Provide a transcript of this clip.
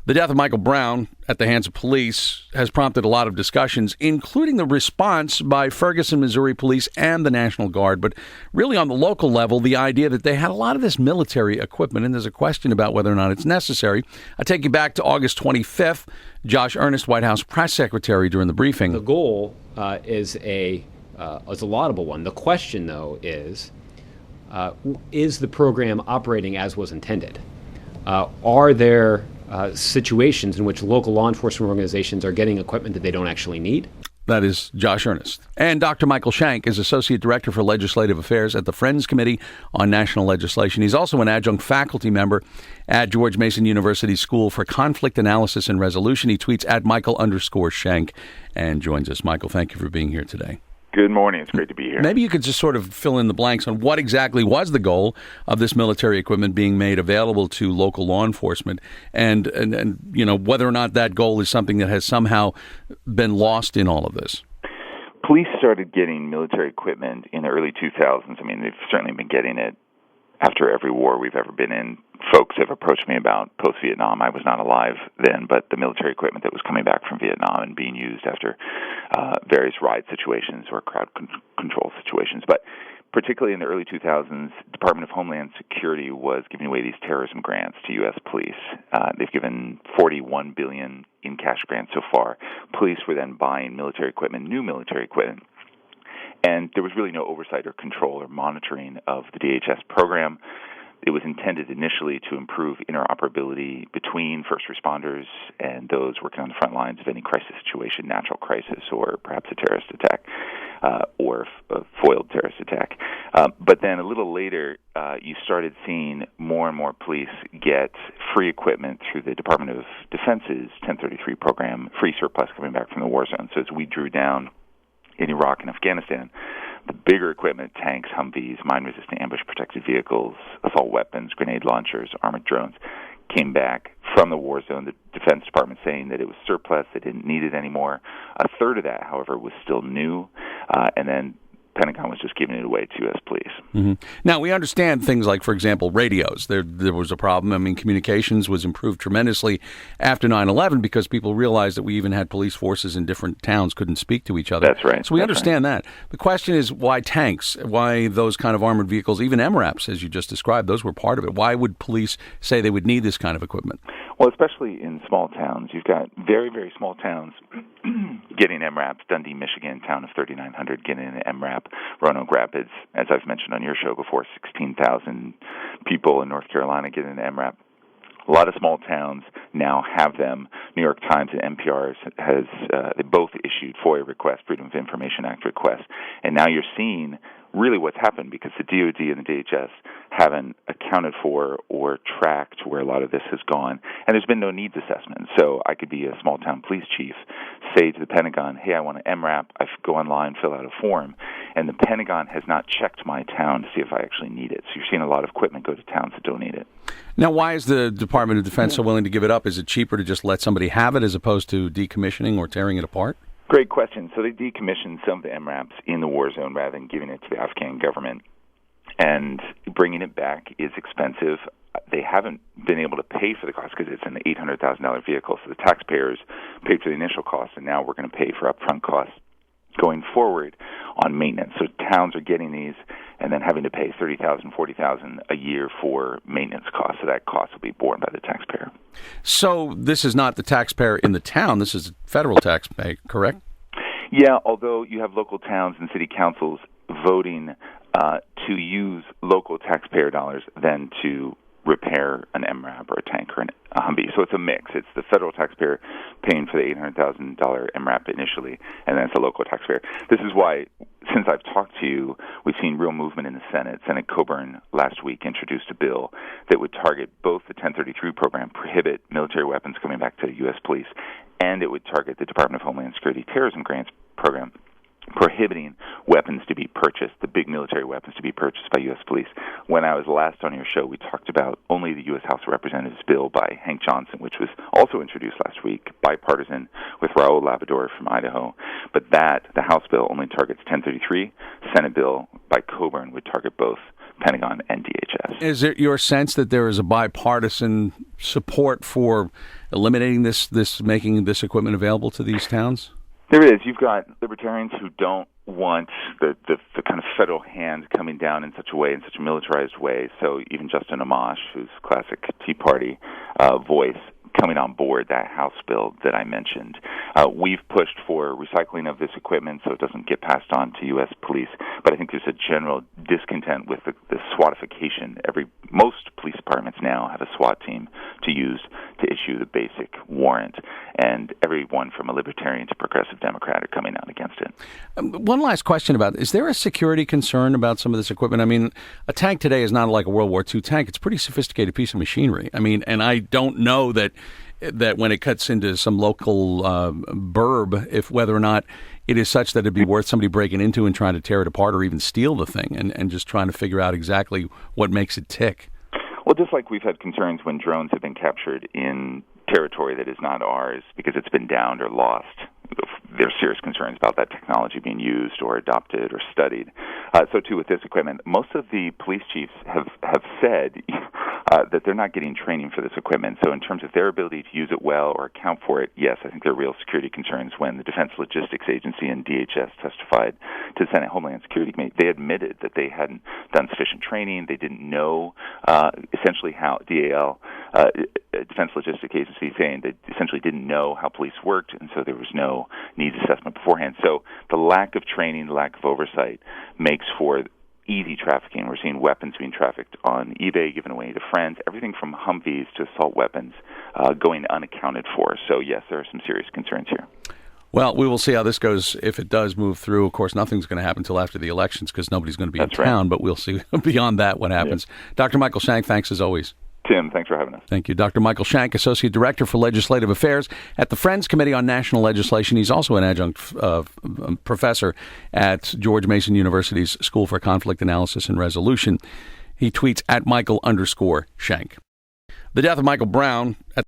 The death of Michael Brown at the hands of police has prompted a lot of discussions, including the response by Ferguson, Missouri police and the National Guard. But really on the local level, the idea that they had a lot of this military equipment, and there's a question about whether or not it's necessary. I take you back to August 25th. Josh Earnest, White House press secretary, during the briefing. The goal is a laudable one. The question, though, is the program operating as was intended? Are there situations in which local law enforcement organizations are getting equipment that they don't actually need? That is Josh Earnest. And Dr. Michael Shank is Associate Director for Legislative Affairs at the Friends Committee on National Legislation. He's also an adjunct faculty member at George Mason University School for Conflict Analysis and Resolution. He tweets at Michael_Shank and joins us. Michael, thank you for being here today. Good morning. It's great to be here. Maybe you could just sort of fill in the blanks on what exactly was the goal of this military equipment being made available to local law enforcement, and you know, whether or not that goal is something that has somehow been lost in all of this. Police started getting military equipment in the early 2000s. I mean, they've certainly been getting it after every war we've ever been in. Folks have approached me about post-Vietnam. I was not alive then, but the military equipment that was coming back from Vietnam and being used after various riot situations or crowd control situations. But particularly in the early 2000s, Department of Homeland Security was giving away these terrorism grants to U.S. police. They've given $41 billion in cash grants so far. Police were then buying military equipment, new military equipment, and there was really no oversight or control or monitoring of the DHS program. It was intended initially to improve interoperability between first responders and those working on the front lines of any crisis situation, natural crisis, or perhaps a terrorist attack, or a foiled terrorist attack. But then a little later, you started seeing more and more police get free equipment through the Department of Defense's 1033 program, free surplus coming back from the war zone. So as we drew down in Iraq and Afghanistan, the bigger equipment, tanks, Humvees, mine-resistant ambush-protected vehicles, assault weapons, grenade launchers, armored drones, came back from the war zone. The Defense Department saying that it was surplus, they didn't need it anymore. A third of that, however, was still new, and then Pentagon was just giving it away to U.S. police. Mm-hmm. Now, we understand things like, for example, radios. There was a problem. I mean, communications was improved tremendously after 9/11 because people realized that we even had police forces in different towns couldn't speak to each other. That's right. So we understand that. The question is, why tanks? Why those kind of armored vehicles? Even MRAPs, as you just described, those were part of it. Why would police say they would need this kind of equipment? Well, especially in small towns. You've got very, very small towns getting MRAPs. Dundee, Michigan, town of 3,900 getting an MRAP. Roanoke Rapids, as I've mentioned on your show before, 16,000 people in North Carolina getting an MRAP. A lot of small towns now have them. New York Times and NPR they both issued FOIA requests, Freedom of Information Act requests, and now you're seeing really what's happened because the DOD and the DHS haven't accounted for or tracked where a lot of this has gone, and there's been no needs assessment. So I could be a small-town police chief, say to the Pentagon, hey, I want an MRAP. I go online, fill out a form, and the Pentagon has not checked my town to see if I actually need it. So you're seeing a lot of equipment go to towns that don't need it. Now, why is the Department of Defense so willing to give it up? Is it cheaper to just let somebody have it as opposed to decommissioning or tearing it apart? Great question. So they decommissioned some of the MRAPs in the war zone rather than giving it to the Afghan government. And bringing it back is expensive. They haven't been able to pay for the cost because it's an $800,000 vehicle. So the taxpayers paid for the initial cost, and now we're going to pay for upfront costs going forward on maintenance. So towns are getting these and then having to pay $30,000, $40,000 a year for maintenance costs. So that cost will be borne by the taxpayer. So this is not the taxpayer in the town. This is federal taxpayer, correct? Yeah, although you have local towns and city councils voting to use local taxpayer dollars than to repair an MRAP or a tank or a Humvee. So it's a mix. It's the federal taxpayer paying for the $800,000 MRAP initially, and then it's the local taxpayer. This is why, since I've talked to you, we've seen real movement in the Senate. Senate Coburn last week introduced a bill that would target both the 1033 program, prohibit military weapons coming back to U.S. police, and it would target the Department of Homeland Security terrorism grants program, prohibiting weapons to be purchased, the big military weapons to be purchased by U.S. police. When I was last on your show, we talked about only the U.S. House of Representatives bill by Hank Johnson, which was also introduced last week, bipartisan, with Raul Lavador from Idaho. But the House bill only targets 1033. Senate bill by Coburn would target both Pentagon and DHS. Is it your sense that there is a bipartisan support for eliminating making this equipment available to these towns? There is. You've got libertarians who don't want the kind of federal hand coming down in such a way, in such a militarized way. So even Justin Amash, who's classic Tea Party voice, coming on board that House bill that I mentioned. We've pushed for recycling of this equipment so it doesn't get passed on to U.S. police, but I think there's a general discontent with the SWATification. Most police departments now have a SWAT team to use to issue the basic warrant, and everyone from a libertarian to progressive Democrat are coming out against it. One last question about, is there a security concern about some of this equipment? I mean, a tank today is not like a World War II tank. It's a pretty sophisticated piece of machinery. I mean, and I don't know that when it cuts into some local burb, if whether or not it is such that it'd be worth somebody breaking into and trying to tear it apart or even steal the thing and just trying to figure out exactly what makes it tick. Well, just like we've had concerns when drones have been captured in territory that is not ours because it's been downed or lost. There's serious concerns about that technology being used or adopted or studied. So too with this equipment. Most of the police chiefs have said that they're not getting training for this equipment. So in terms of their ability to use it well or account for it, yes, I think there are real security concerns. When the Defense Logistics Agency and DHS testified to the Senate Homeland Security Committee, they admitted that they hadn't done sufficient training. They didn't know essentially how DAL, Defense Logistics Agency, saying they essentially didn't know how police worked, and so there was no needs assessment beforehand. So the lack of training, the lack of oversight makes for easy trafficking. We're seeing weapons being trafficked on eBay, given away to friends, everything from Humvees to assault weapons going unaccounted for. So, yes, there are some serious concerns here. Well, we will see how this goes if it does move through. Of course, nothing's going to happen until after the elections because nobody's going to be in town, but we'll see beyond that what happens. Yep. Dr. Michael Shank, thanks as always. Tim, thanks for having us. Thank you. Dr. Michael Shank, Associate Director for Legislative Affairs at the Friends Committee on National Legislation. He's also an adjunct professor at George Mason University's School for Conflict Analysis and Resolution. He tweets at Michael_Shank. The death of Michael Brown at